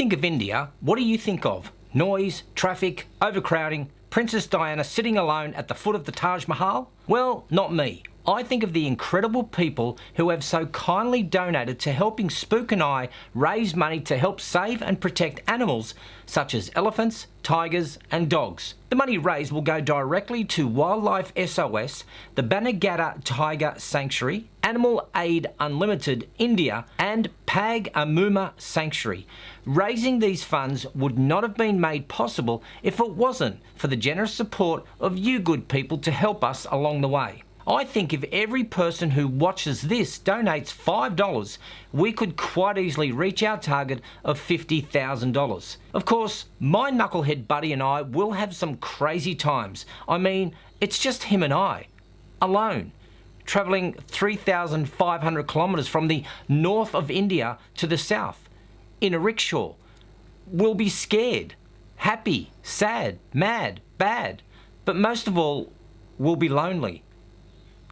think of India, what do you think of? Noise, traffic, overcrowding, Princess Diana sitting alone at the foot of the Taj Mahal? Well, not me. I think of the incredible people who have so kindly donated to helping Spook and I raise money to help save and protect animals such as elephants, tigers and dogs. The money raised will go directly to Wildlife SOS, the BANNERGHATTA Tiger Sanctuary, Animal Aid Unlimited India and Pag Amuma Sanctuary. Raising these funds would not have been made possible if it wasn't for the generous support of you good people to help us along the way. I think if every person who watches this donates $5, we could quite easily reach our target of $50,000. Of course, my knucklehead buddy and I will have some crazy times. I mean, it's just him and I, alone, travelling 3,500 kilometres from the north of India to the south, in a rickshaw. We'll be scared, happy, sad, mad, bad, but most of all, we'll be lonely.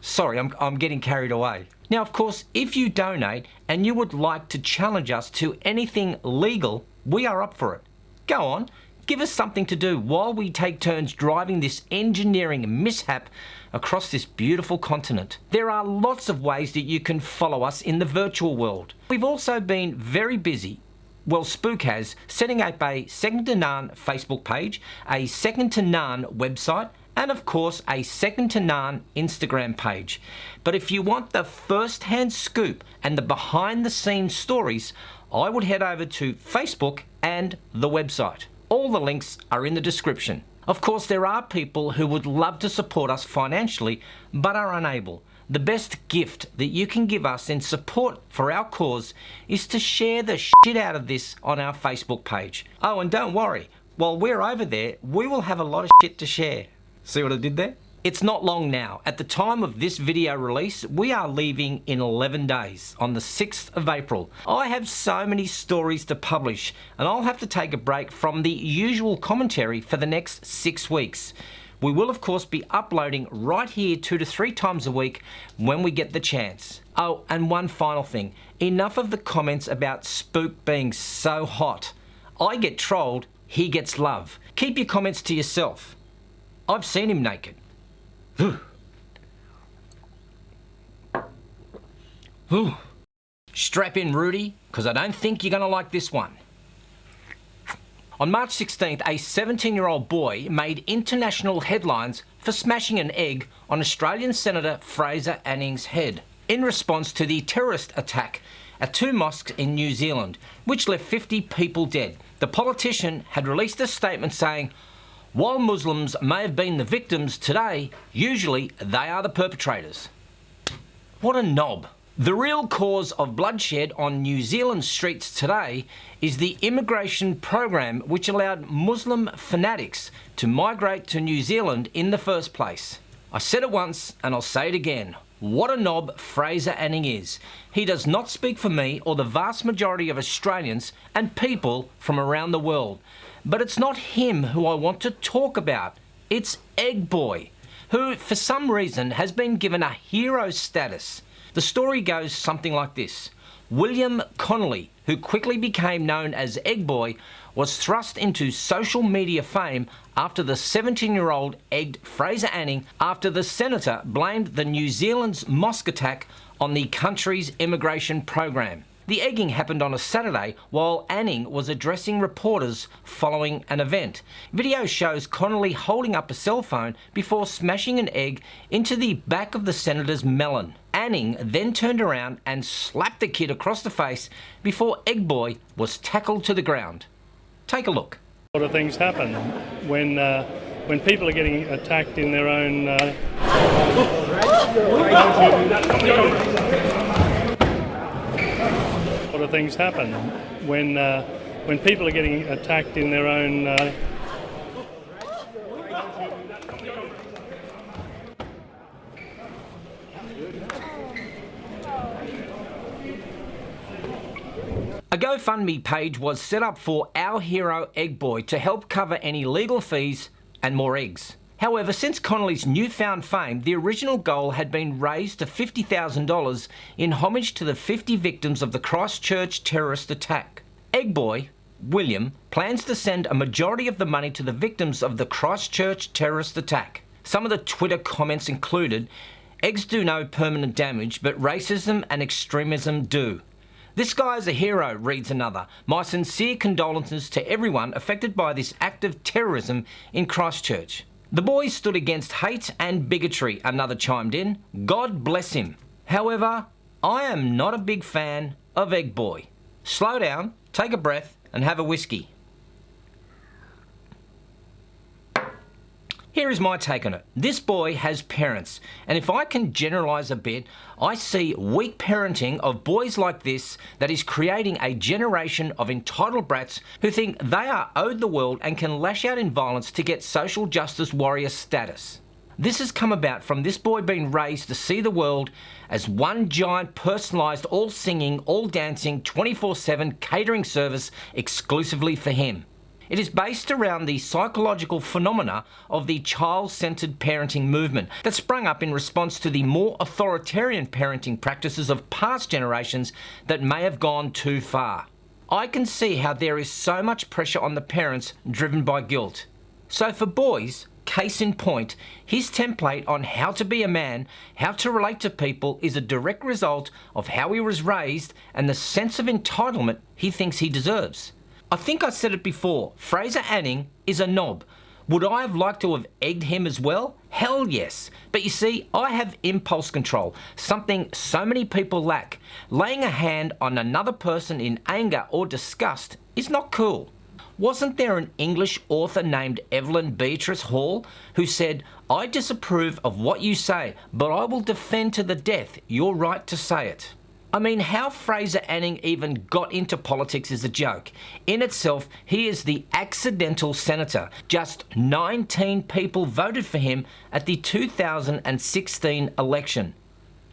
Sorry, I'm getting carried away. Now, of course, if you donate and you would like to challenge us to anything legal, we are up for it. Go on, give us something to do while we take turns driving this engineering mishap across this beautiful continent. There are lots of ways that you can follow us in the virtual world. We've also been very busy. Well, Spook has, setting up a Second to None Facebook page, a Second to None website, and of course a Second to None Instagram page. But if you want the first-hand scoop and the behind-the-scenes stories, I would head over to Facebook and the website. All the links are in the description. Of course, there are people who would love to support us financially but are unable. The best gift that you can give us in support for our cause is to share the shit out of this on our Facebook page. Oh, and don't worry, while we're over there, we will have a lot of shit to share. See what I did there? It's not long now. At the time of this video release, we are leaving in 11 days, on the 6th of April. I have so many stories to publish, and I'll have to take a break from the usual commentary for the next 6 weeks. We will of course be uploading right here 2 to 3 times a week when we get the chance. Oh, and one final thing. Enough of the comments about Spook being so hot. I get trolled, he gets love. Keep your comments to yourself. I've seen him naked. Strap in, Rudy, because I don't think you're going to like this one. On March 16th, a 17-year-old boy made international headlines for smashing an egg on Australian Senator Fraser Anning's head in response to the terrorist attack at 2 mosques in New Zealand, which left 50 people dead. The politician had released a statement saying, "While Muslims may have been the victims today, usually they are the perpetrators." What a knob. The real cause of bloodshed on New Zealand streets today is the immigration program which allowed Muslim fanatics to migrate to New Zealand in the first place. I said it once and I'll say it again. What a knob Fraser Anning is. He does not speak for me or the vast majority of Australians and people from around the world. But it's not him who I want to talk about. It's EGGBOY, who for some reason has been given a hero status. The story goes something like this. William Connolly, who quickly became known as EGGBOY, was thrust into social media fame after the 17-year-old egged Fraser Anning after the senator blamed the New Zealand's mosque attack on the country's immigration program. The egging happened on a Saturday while Anning was addressing reporters following an event. Video shows Connolly holding up a cell phone before smashing an egg into the back of the senator's melon. Anning then turned around and slapped the kid across the face before EGGBOY was tackled to the ground. Take a look. A lot of things happen when people are getting attacked in their own... A lot of things happen when people are getting attacked in their own... A GoFundMe page was set up for our hero EGGBOY to help cover any legal fees and more eggs. However, since Connolly's newfound fame, the original goal had been raised to $50,000 in homage to the 50 victims of the Christchurch terrorist attack. EGGBOY William, plans to send a majority of the money to the victims of the Christchurch terrorist attack. Some of the Twitter comments included, "Eggs do no permanent damage, but racism and extremism do." "This guy is a hero," reads another. "My sincere condolences to everyone affected by this act of terrorism in Christchurch." "The boy stood against hate and bigotry," another chimed in. "God bless him." However, I am not a big fan of EGGBOY. Slow down, take a breath, and have a whiskey. Here is my take on it. This boy has parents, and if I can generalise a bit, I see weak parenting of boys like this that is creating a generation of entitled brats who think they are owed the world and can lash out in violence to get social justice warrior status. This has come about from this boy being raised to see the world as one giant personalised, all singing, all dancing, 24/7 catering service exclusively for him. It is based around the psychological phenomena of the child-centred parenting movement that sprung up in response to the more authoritarian parenting practices of past generations that may have gone too far. I can see how there is so much pressure on the parents driven by guilt. So for boys, case in point, his template on how to be a man, how to relate to people is a direct result of how he was raised and the sense of entitlement he thinks he deserves. I think I said it before, Fraser Anning is a knob. Would I have liked to have egged him as well? Hell yes. But you see, I have impulse control, something so many people lack. Laying a hand on another person in anger or disgust is not cool. Wasn't there an English author named Evelyn Beatrice Hall who said, "I disapprove of what you say, but I will defend to the death your right to say it"? I mean, how Fraser Anning even got into politics is a joke. In itself, he is the accidental senator. Just 19 people voted for him at the 2016 election.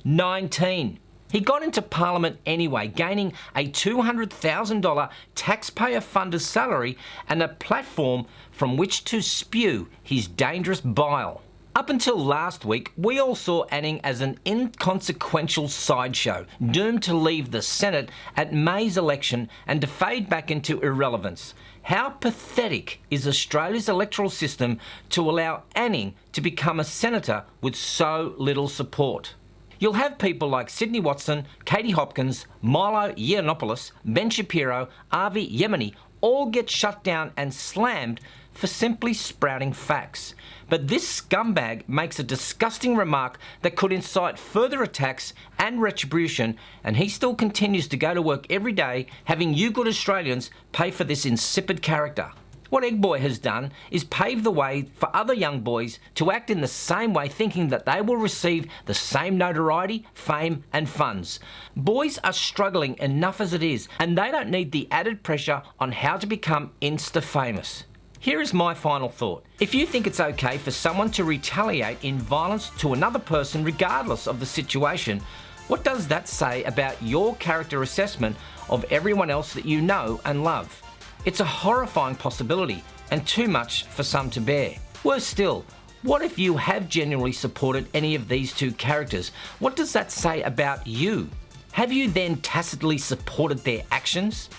19. He got into Parliament anyway, gaining a $200,000 taxpayer-funded salary and a platform from which to spew his dangerous bile. Up until last week, we all saw Anning as an inconsequential sideshow, doomed to leave the Senate at May's election and to fade back into irrelevance. How pathetic is Australia's electoral system to allow Anning to become a senator with so little support? You'll have people like Sydney Watson, Katie Hopkins, Milo Yiannopoulos, Ben Shapiro, Avi Yemeni all get shut down and slammed for simply sprouting facts. But this scumbag makes a disgusting remark that could incite further attacks and retribution, and he still continues to go to work every day having you good Australians pay for this insipid character. What EGGBOY has done is pave the way for other young boys to act in the same way, thinking that they will receive the same notoriety, fame and funds. Boys are struggling enough as it is, and they don't need the added pressure on how to become insta-famous. Here is my final thought. If you think it's okay for someone to retaliate in violence to another person regardless of the situation, what does that say about your character assessment of everyone else that you know and love? It's a horrifying possibility and too much for some to bear. Worse still, what if you have genuinely supported any of these two characters? What does that say about you? Have you then tacitly supported their actions?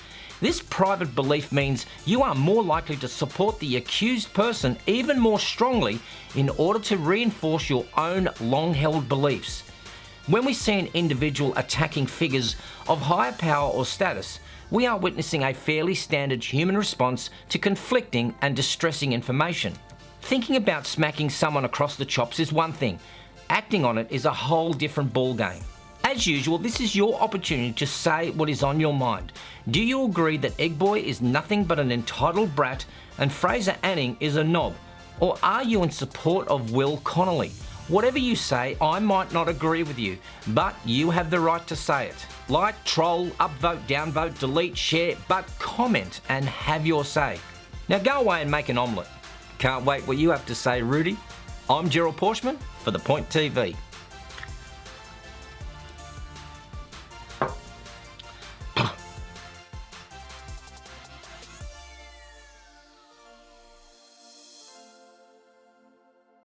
This private belief means you are more likely to support the accused person even more strongly in order to reinforce your own long-held beliefs. When we see an individual attacking figures of higher power or status, we are witnessing a fairly standard human response to conflicting and distressing information. Thinking about smacking someone across the chops is one thing. Acting on it is a whole different ballgame. As usual, this is your opportunity to say what is on your mind. Do you agree that EGGBOY is nothing but an entitled brat and Fraser Anning is a knob? Or are you in support of Will Connolly? Whatever you say, I might not agree with you, but you have the right to say it. Like, troll, upvote, downvote, delete, share, but comment and have your say. Now go away and make an omelette. Can't wait what you have to say, Rudy. I'm Gerald Pauschmann for The Point TV.